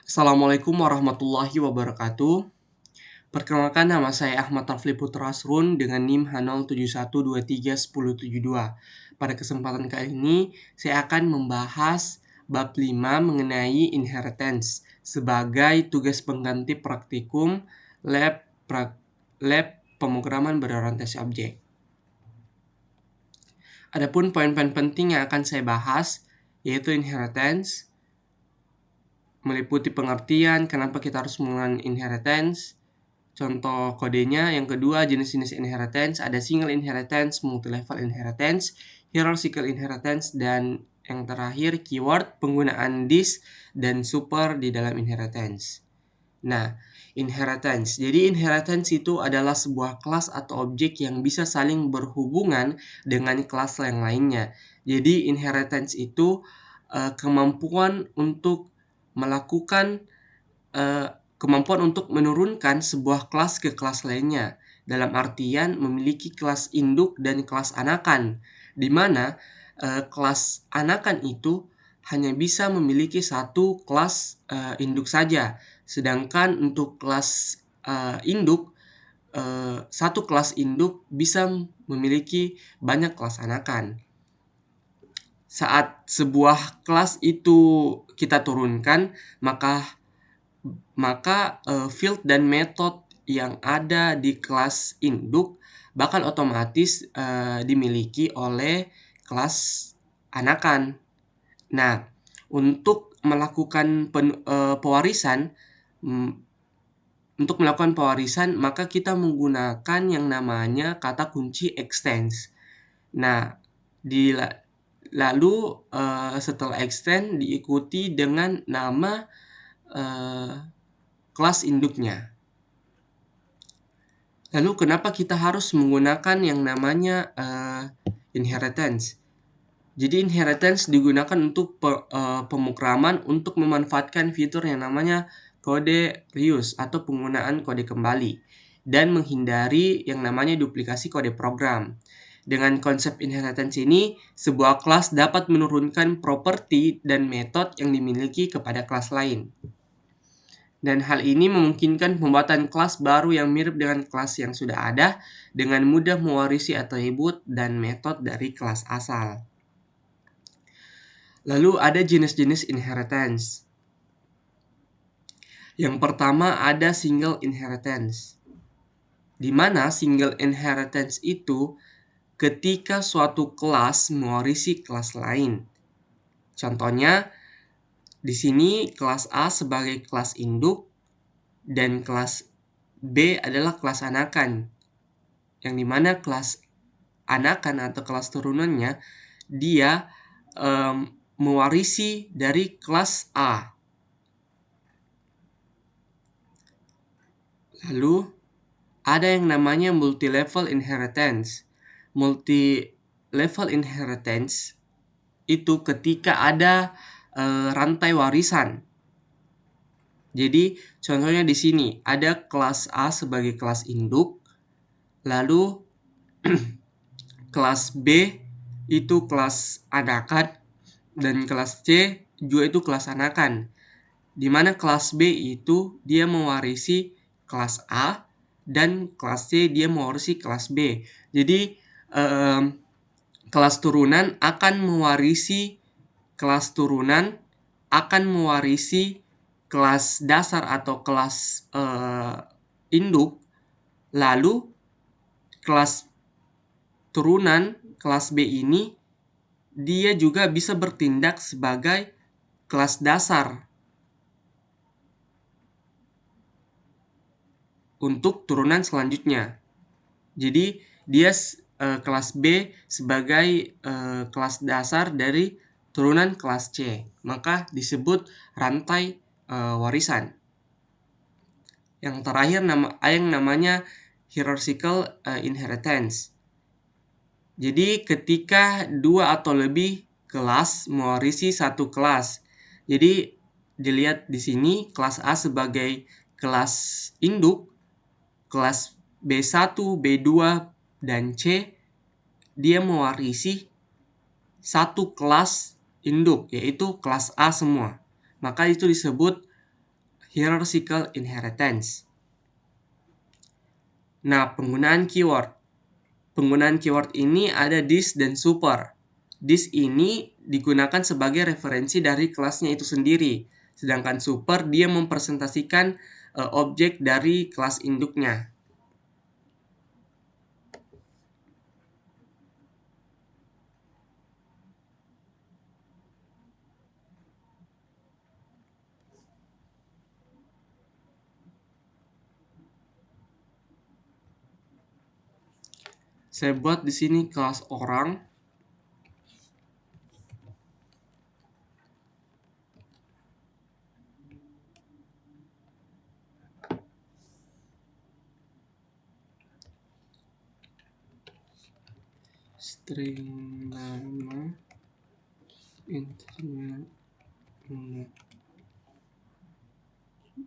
Assalamualaikum warahmatullahi wabarakatuh. Perkenalkan, nama saya Ahmad Rafli Putra Asrun dengan NIM H071231072. Pada kesempatan kali ini, saya akan membahas bab 5 mengenai inheritance sebagai tugas pengganti praktikum lab pemrograman berorientasi objek. Adapun poin-poin penting yang akan saya bahas yaitu inheritance, meliputi pengertian kenapa kita harus menggunakan inheritance, contoh kodenya. Yang kedua, jenis-jenis inheritance, ada single inheritance, multi-level inheritance, hierarchical inheritance, dan yang terakhir keyword penggunaan this dan super di dalam inheritance. Nah, inheritance. Jadi inheritance itu adalah sebuah kelas atau objek yang bisa saling berhubungan dengan kelas yang lainnya. Jadi inheritance itu kemampuan untuk melakukan kemampuan untuk menurunkan sebuah kelas ke kelas lainnya, dalam artian memiliki kelas induk dan kelas anakan, di mana kelas anakan itu hanya bisa memiliki satu kelas induk saja, sedangkan untuk kelas induk, satu kelas induk bisa memiliki banyak kelas anakan. Saat sebuah kelas itu kita turunkan, maka field dan method yang ada di kelas induk bakal otomatis dimiliki oleh kelas anakan. Nah, untuk melakukan pewarisan, maka kita menggunakan yang namanya kata kunci extends. Nah, lalu setelah extend diikuti dengan nama kelas induknya. Lalu kenapa kita harus menggunakan yang namanya inheritance? Jadi inheritance digunakan untuk pemrograman untuk memanfaatkan fitur yang namanya kode reuse atau penggunaan kode kembali dan menghindari yang namanya duplikasi kode program. Dengan konsep inheritance ini, sebuah kelas dapat menurunkan properti dan metode yang dimiliki kepada kelas lain. Dan hal ini memungkinkan pembuatan kelas baru yang mirip dengan kelas yang sudah ada dengan mudah mewarisi atribut dan metode dari kelas asal. Lalu ada jenis-jenis inheritance. Yang pertama ada single inheritance, di mana single inheritance itu ketika suatu kelas mewarisi kelas lain. Contohnya, di sini kelas A sebagai kelas induk dan kelas B adalah kelas anakan, yang dimana kelas anakan atau kelas turunannya dia mewarisi dari kelas A. Lalu ada yang namanya multi-level inheritance. Multi-level inheritance itu ketika ada rantai warisan. Jadi contohnya di sini ada kelas A sebagai kelas induk, lalu kelas B itu kelas anakan dan kelas C juga itu kelas anakan. Di mana kelas B itu dia mewarisi kelas A dan kelas C dia mewarisi kelas B. Jadi kelas turunan akan mewarisi kelas dasar atau kelas induk, lalu kelas turunan kelas B ini dia juga bisa bertindak sebagai kelas dasar untuk turunan selanjutnya. Jadi dia kelas B sebagai kelas dasar dari turunan kelas C, maka disebut rantai warisan. Yang terakhir yang namanya hierarchical inheritance. Jadi ketika dua atau lebih kelas mewarisi satu kelas. Jadi dilihat di sini kelas A sebagai kelas induk, kelas B1, B2, dan C dia mewarisi satu kelas induk, yaitu kelas A semua. Maka itu disebut hierarchical inheritance. Nah, penggunaan keyword. Penggunaan keyword ini ada this dan super. This ini digunakan sebagai referensi dari kelasnya itu sendiri. Sedangkan super dia mempresentasikan objek dari kelas induknya. Saya buat di sini kelas orang. String nama integer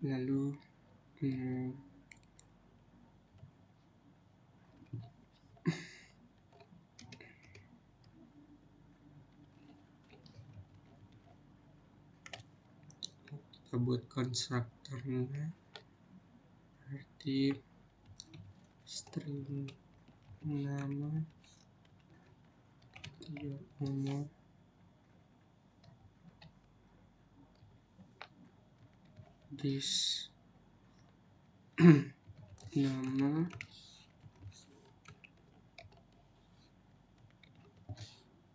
lalu kita buat konstruktornya berarti string nama umur this nama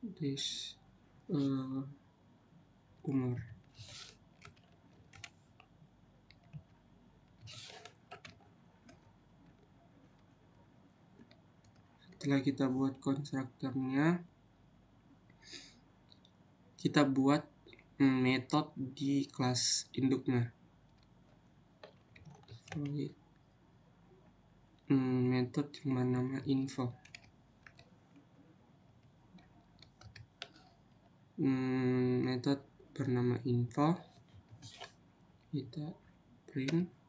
this umur. Setelah kita buat konstruktornya, kita buat metode di kelas induknya. Metode yang bernama info. Metode bernama info, kita print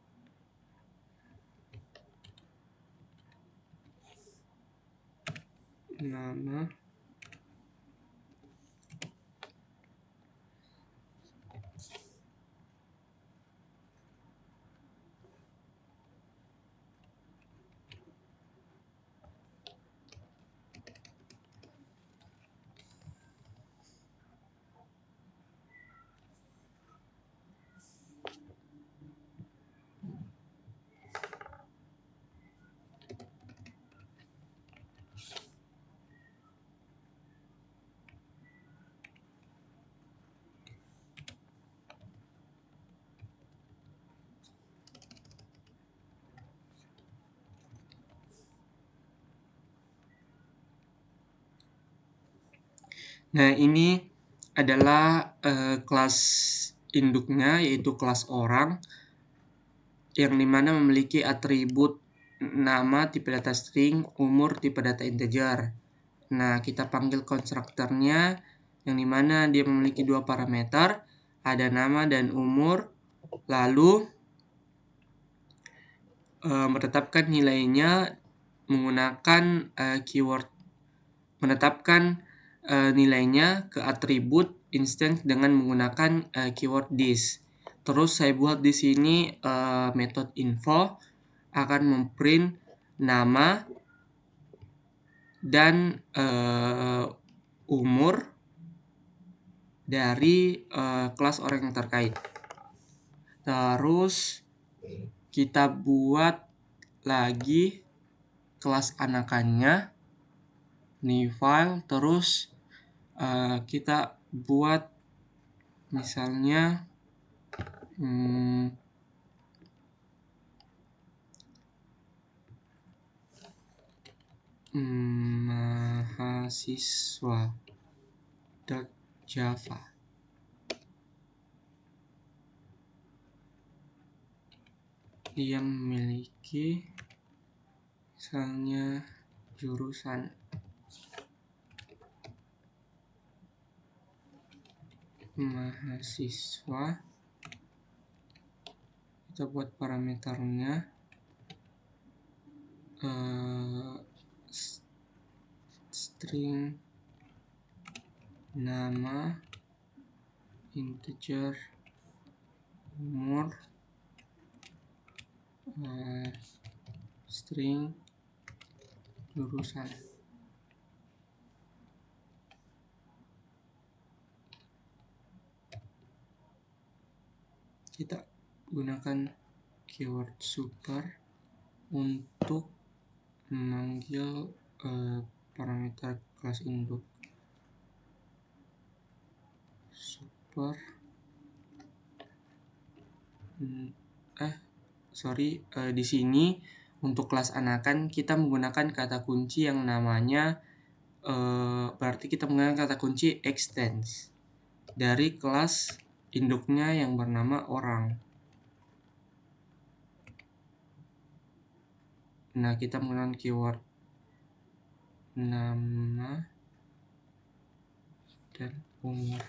nama Nah, ini adalah kelas induknya, yaitu kelas orang, yang dimana memiliki atribut nama tipe data string, umur tipe data integer. Nah, kita panggil konstruktornya, yang dimana dia memiliki dua parameter, ada nama dan umur, lalu menetapkan nilainya menggunakan keyword, menetapkan nilainya ke atribut instance dengan menggunakan keyword this. Terus saya buat di sini metode info akan memprint nama dan umur dari kelas orang yang terkait. Terus kita buat lagi kelas anakannya, new file, terus kita buat misalnya mahasiswa.java. Dia memiliki misalnya jurusan mahasiswa, kita buat parameternya string nama integer umur string jurusan. Kita gunakan keyword super untuk memanggil parameter kelas induk. Super di sini untuk kelas anakan kita menggunakan kata kunci yang namanya berarti kita menggunakan kata kunci extends dari kelas induknya yang bernama orang. Nah, kita menggunakan keyword nama dan umur.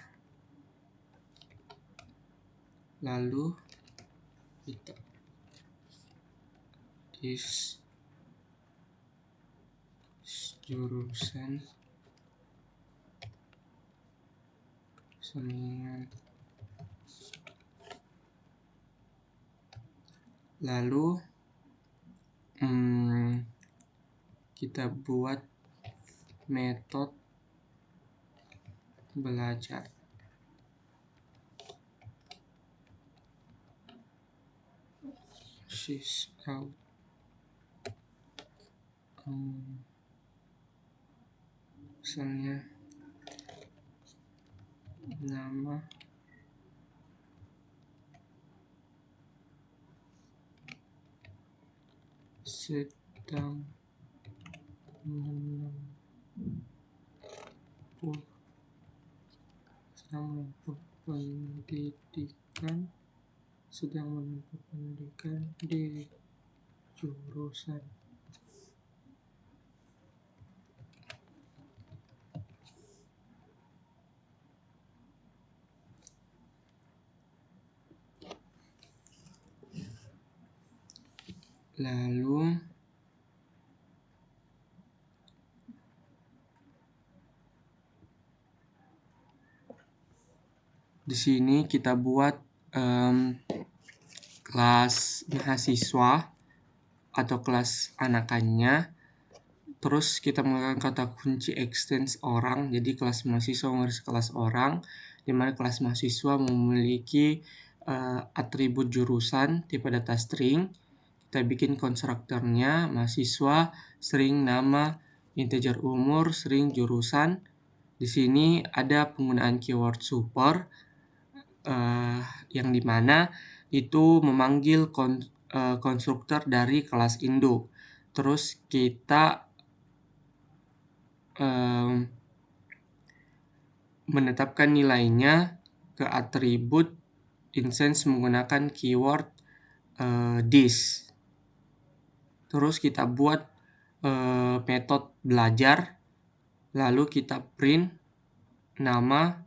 Lalu kita this jurusan sambungan. Lalu kita buat metode belajar. Sysout misalnya nama sedang menempuh pendidikan di jurusan. Lalu di sini kita buat kelas mahasiswa atau kelas anakannya. Terus kita menggunakan kata kunci extends orang, jadi kelas mahasiswa mengurus kelas orang, di mana kelas mahasiswa memiliki atribut jurusan tipe data string. Kita bikin konstruktornya mahasiswa, string nama, integer umur, string jurusan. Di sini ada penggunaan keyword super yang dimana itu memanggil konstruktor dari kelas induk. Terus kita menetapkan nilainya ke atribut instance menggunakan keyword this. Terus kita buat metode belajar, lalu kita print nama,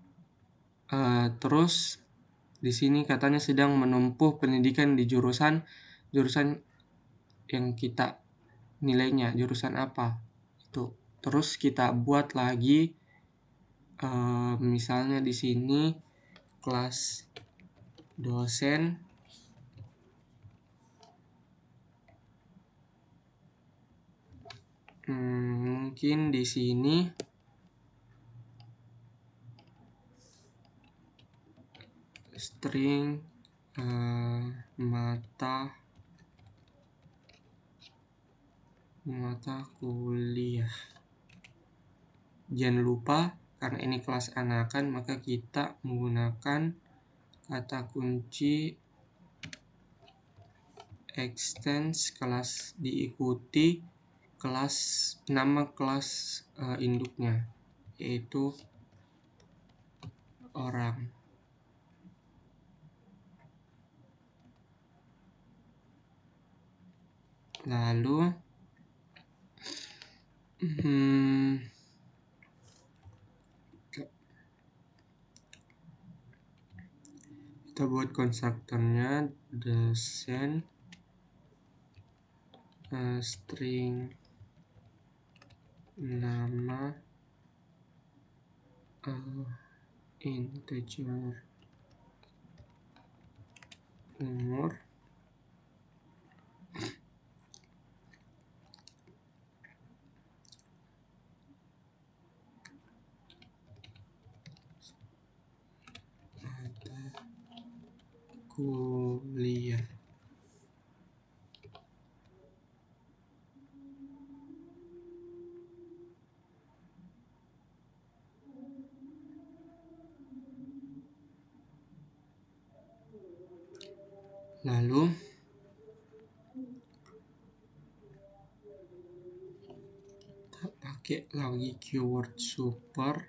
terus di sini katanya sedang menempuh pendidikan di jurusan yang kita nilainya jurusan apa itu. Terus kita buat lagi misalnya di sini kelas dosen mungkin di sini string mata kuliah. Jangan lupa karena ini kelas anakan maka kita menggunakan kata kunci extends kelas diikuti nama kelas induknya yaitu orang. Lalu kita buat konstruktornya dosen string nama integer umur. kuliah. Lalu kita pakai lagi keyword super,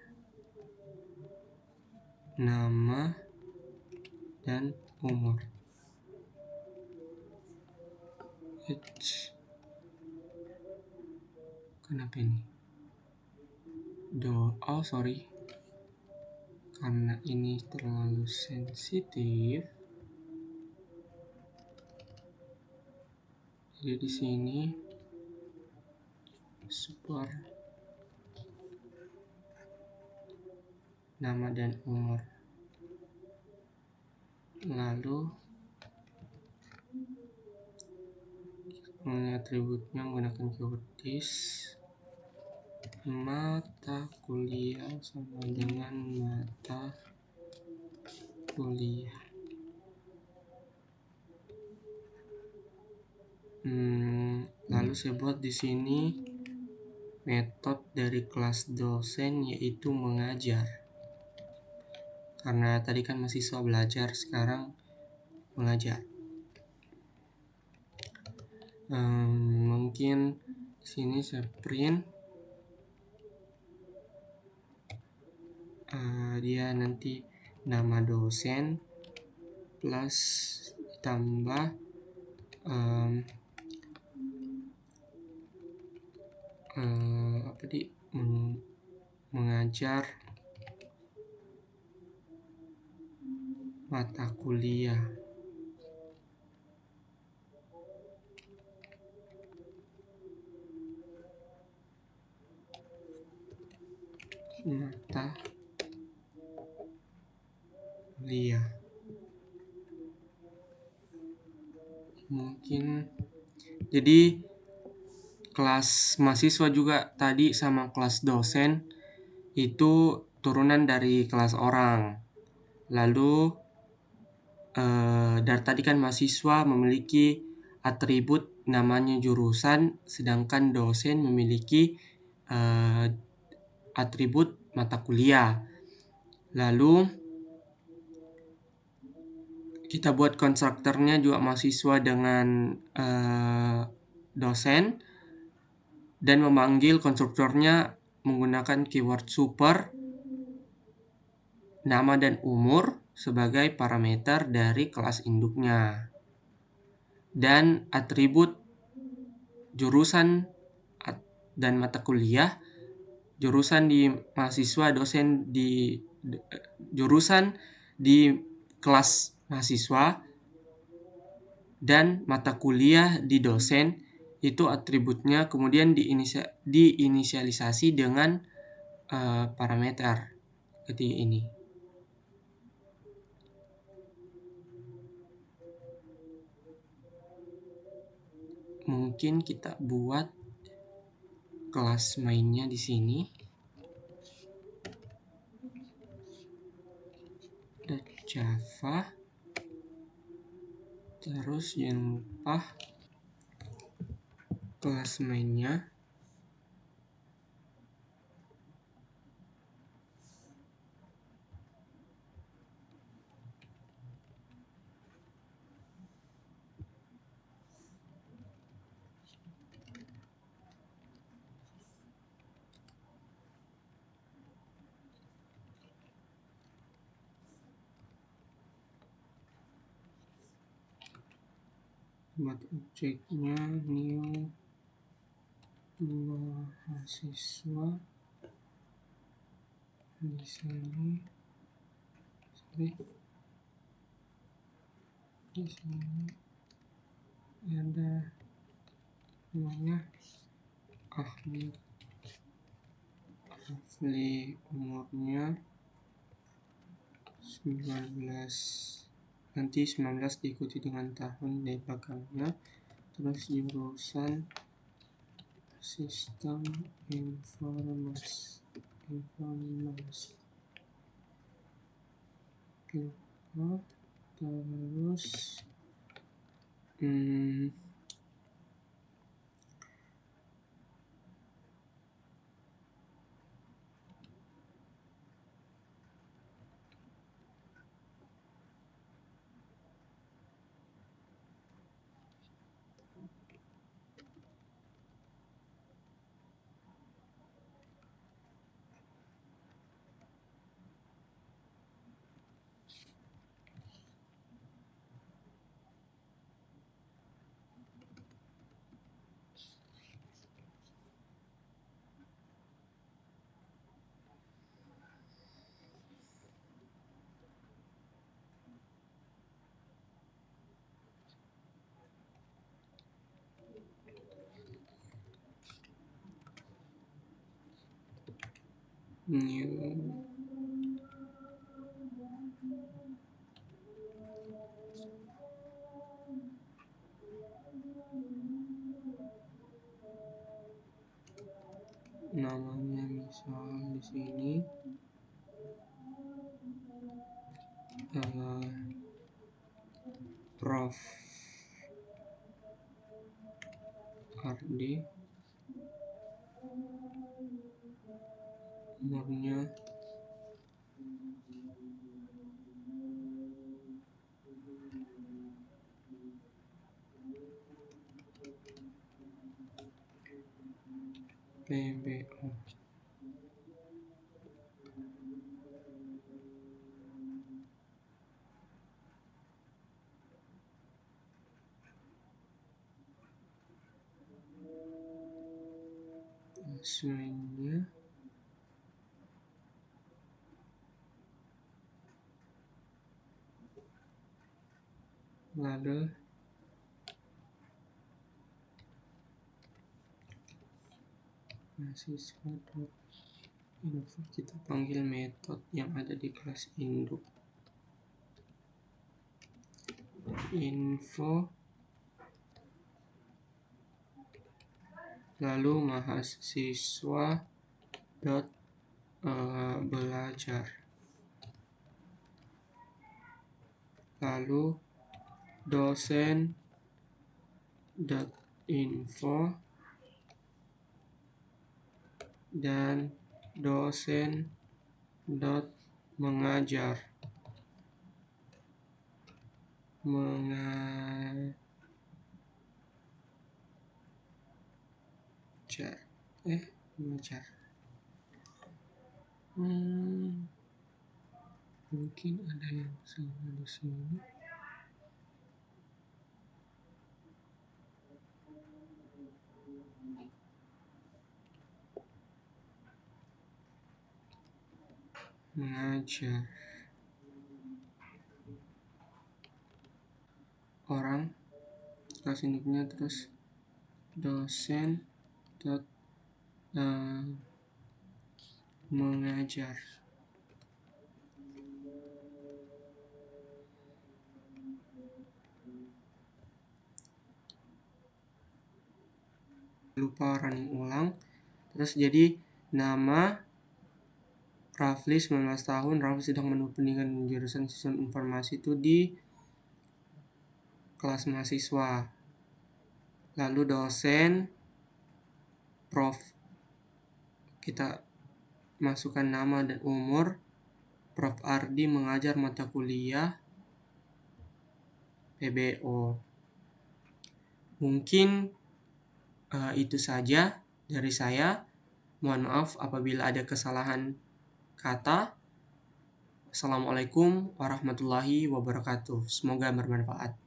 nama dan umur. Kenapa ini? Oh sorry, karena ini terlalu sensitif. Jadi di sini super, nama dan umur. Lalu atributnya menggunakan keyword this. Mata kuliah sama dengan mata kuliah. Lalu saya buat di sini metode dari kelas dosen, yaitu mengajar. Karena tadi kan mahasiswa belajar, sekarang mengajar. Mungkin di sini saya print dia nanti nama dosen plus ditambah mengajar mata kuliah. Mata kuliah. Mungkin jadi kelas mahasiswa juga tadi sama kelas dosen itu turunan dari kelas orang. Lalu dari tadi kan mahasiswa memiliki atribut namanya jurusan, sedangkan dosen memiliki atribut mata kuliah. Lalu kita buat konstruktornya juga mahasiswa dengan dosen, dan memanggil konstruktornya menggunakan keyword super, nama dan umur sebagai parameter dari kelas induknya. Dan atribut jurusan dan mata kuliah, jurusan di mahasiswa, dosen di jurusan di kelas mahasiswa, dan mata kuliah di dosen, itu atributnya kemudian diinisialisasi dengan parameter seperti ini. Mungkin kita buat kelas mainnya di sini. Java. Terus jangan lupa kelas mainnya buat objeknya new mahasiswa di sini. Di sini ada namanya Ahli, umurnya 19, nanti 19 diikuti dengan tahun di belakangnya. Terus jurusan sistem informasi. Terus Terus new namanya misal di sini Prof Ardi, umurnya PBO. Aslinya lalu mahasiswa.info, kita panggil metode yang ada di kelas induk info, lalu mahasiswa belajar, lalu dosen info dan dosen mengajar. Mungkin ada yang salah di sini. Mengajar orang kelas induknya, terus dosen mengajar. Lupa running ulang. Terus jadi nama Rafli 19 tahun, Rafli sedang menempuh pendidikan jurusan sistem informasi itu di kelas mahasiswa. Lalu dosen Prof, kita masukkan nama dan umur. Prof Ardi mengajar mata kuliah PBO. Mungkin itu saja dari saya. Mohon maaf apabila ada kesalahan kata. Assalamualaikum warahmatullahi wabarakatuh. Semoga bermanfaat.